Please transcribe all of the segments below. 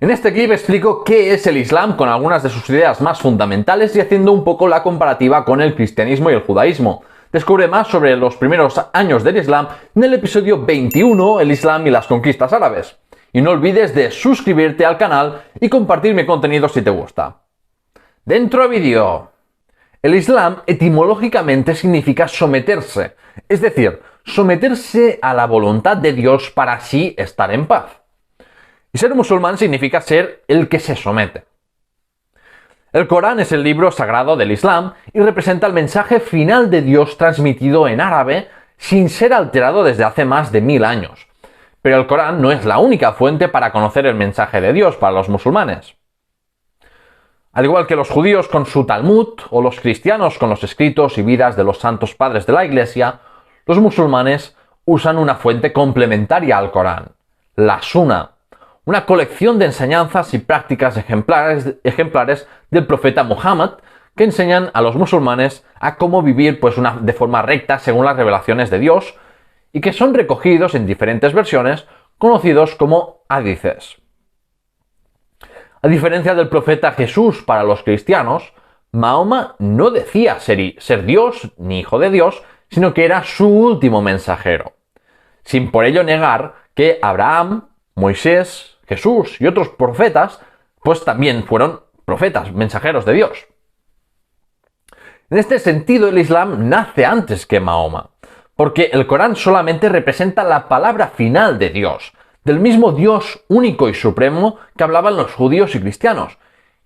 En este clip explico qué es el Islam con algunas de sus ideas más fundamentales y haciendo un poco la comparativa con el cristianismo y el judaísmo. Descubre más sobre los primeros años del Islam en el episodio 21, el Islam y las conquistas árabes. Y no olvides de suscribirte al canal y compartir mi contenido si te gusta. Dentro vídeo. El Islam etimológicamente significa someterse, es decir, someterse a la voluntad de Dios para así estar en paz. Y ser musulmán significa ser el que se somete. El Corán es el libro sagrado del Islam y representa el mensaje final de Dios transmitido en árabe sin ser alterado desde hace más de 1000 años. Pero el Corán no es la única fuente para conocer el mensaje de Dios para los musulmanes. Al igual que los judíos con su Talmud o los cristianos con los escritos y vidas de los santos padres de la Iglesia, los musulmanes usan una fuente complementaria al Corán, la Sunna, una colección de enseñanzas y prácticas ejemplares del profeta Muhammad que enseñan a los musulmanes a cómo vivir de forma recta según las revelaciones de Dios y que son recogidos en diferentes versiones conocidos como hadices. A diferencia del profeta Jesús para los cristianos, Mahoma no decía ser Dios ni hijo de Dios, sino que era su último mensajero, sin por ello negar que Abraham, Moisés, Jesús y otros profetas, pues también fueron profetas, mensajeros de Dios. En este sentido, el Islam nace antes que Mahoma, porque el Corán solamente representa la palabra final de Dios, del mismo Dios único y supremo que hablaban los judíos y cristianos.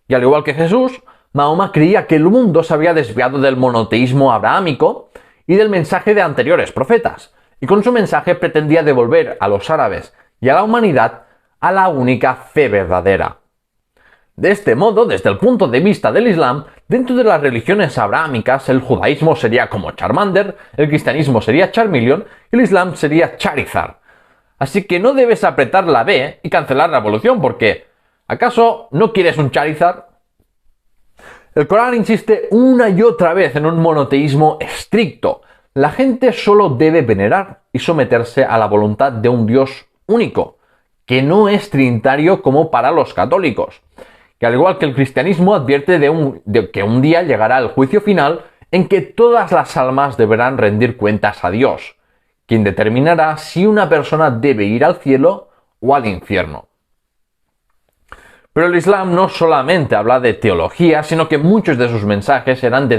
Y al igual que Jesús, Mahoma creía que el mundo se había desviado del monoteísmo abrahámico y del mensaje de anteriores profetas, y con su mensaje pretendía devolver a los árabes y a la humanidad a la única fe verdadera. De este modo, desde el punto de vista del Islam, dentro de las religiones abrahámicas, el judaísmo sería como Charmander, el cristianismo sería Charmeleon y el Islam sería Charizard. Así que no debes apretar la B y cancelar la evolución porque, ¿acaso no quieres un Charizard? El Corán insiste una y otra vez en un monoteísmo estricto. La gente solo debe venerar y someterse a la voluntad de un Dios único, que no es trinitario como para los católicos. Que al igual que el cristianismo advierte de que un día llegará el juicio final en que todas las almas deberán rendir cuentas a Dios, quien determinará si una persona debe ir al cielo o al infierno. Pero el Islam no solamente habla de teología, sino que muchos de sus mensajes eran de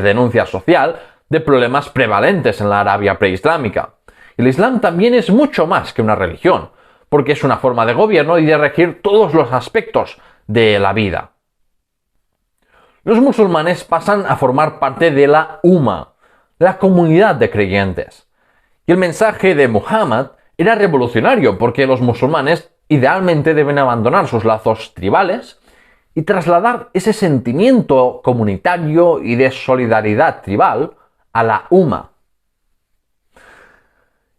denuncia social de problemas prevalentes en la Arabia preislámica. El Islam también es mucho más que una religión, porque es una forma de gobierno y de regir todos los aspectos de la vida. Los musulmanes pasan a formar parte de la Umma, la comunidad de creyentes. Y el mensaje de Muhammad era revolucionario porque los musulmanes idealmente deben abandonar sus lazos tribales y trasladar ese sentimiento comunitario y de solidaridad tribal a la Umma.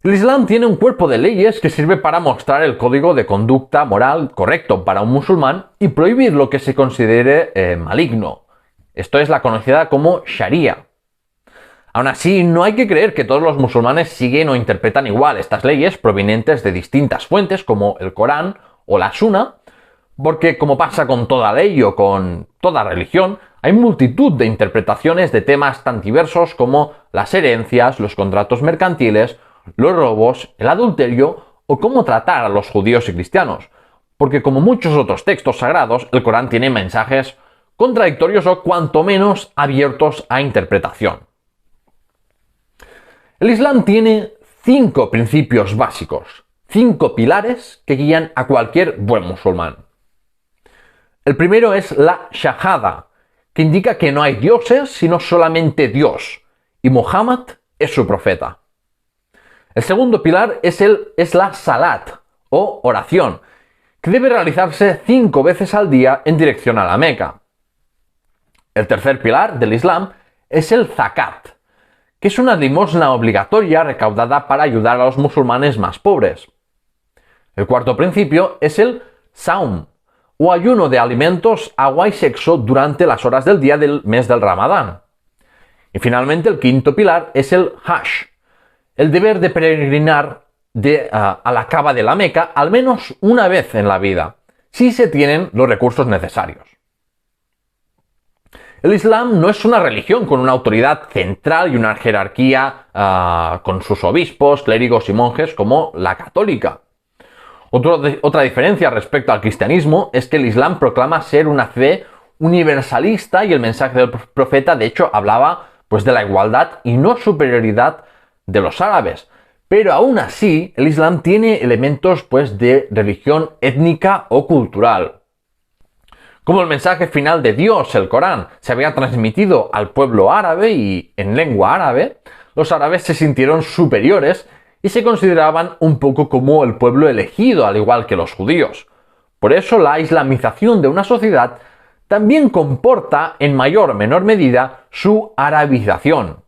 El Islam tiene un cuerpo de leyes que sirve para mostrar el código de conducta moral correcto para un musulmán y prohibir lo que se considere maligno. Esto es la conocida como Sharia. Aún así, no hay que creer que todos los musulmanes siguen o interpretan igual estas leyes provenientes de distintas fuentes como el Corán o la Sunna, porque como pasa con toda ley o con toda religión, hay multitud de interpretaciones de temas tan diversos como las herencias, los contratos mercantiles, los robos, el adulterio o cómo tratar a los judíos y cristianos, porque como muchos otros textos sagrados, el Corán tiene mensajes contradictorios o cuanto menos abiertos a interpretación. El Islam tiene 5 principios básicos, 5 pilares que guían a cualquier buen musulmán. El primero es la Shahada, que indica que no hay dioses sino solamente Dios, y Muhammad es su profeta. El segundo pilar es la Salat, o oración, que debe realizarse 5 veces al día en dirección a la Meca. El tercer pilar del Islam es el Zakat, que es una limosna obligatoria recaudada para ayudar a los musulmanes más pobres. El cuarto principio es el Saum, o ayuno de alimentos, agua y sexo durante las horas del día del mes del Ramadán. Y finalmente el quinto pilar es el Hajj, el deber de peregrinar a la Kaaba de la Meca al menos una vez en la vida, si se tienen los recursos necesarios. El Islam no es una religión con una autoridad central y una jerarquía con sus obispos, clérigos y monjes como la católica. Otra diferencia respecto al cristianismo es que el Islam proclama ser una fe universalista y el mensaje del profeta de hecho hablaba pues de la igualdad y no superioridad de los árabes. Pero aún así el Islam tiene elementos pues de religión étnica o cultural. Como el mensaje final de Dios, el Corán, se había transmitido al pueblo árabe y en lengua árabe, los árabes se sintieron superiores y se consideraban un poco como el pueblo elegido, al igual que los judíos. Por eso la islamización de una sociedad también comporta en mayor o menor medida su arabización.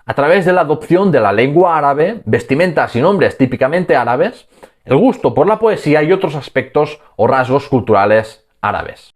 A través de la adopción de la lengua árabe, vestimentas y nombres típicamente árabes, el gusto por la poesía y otros aspectos o rasgos culturales árabes.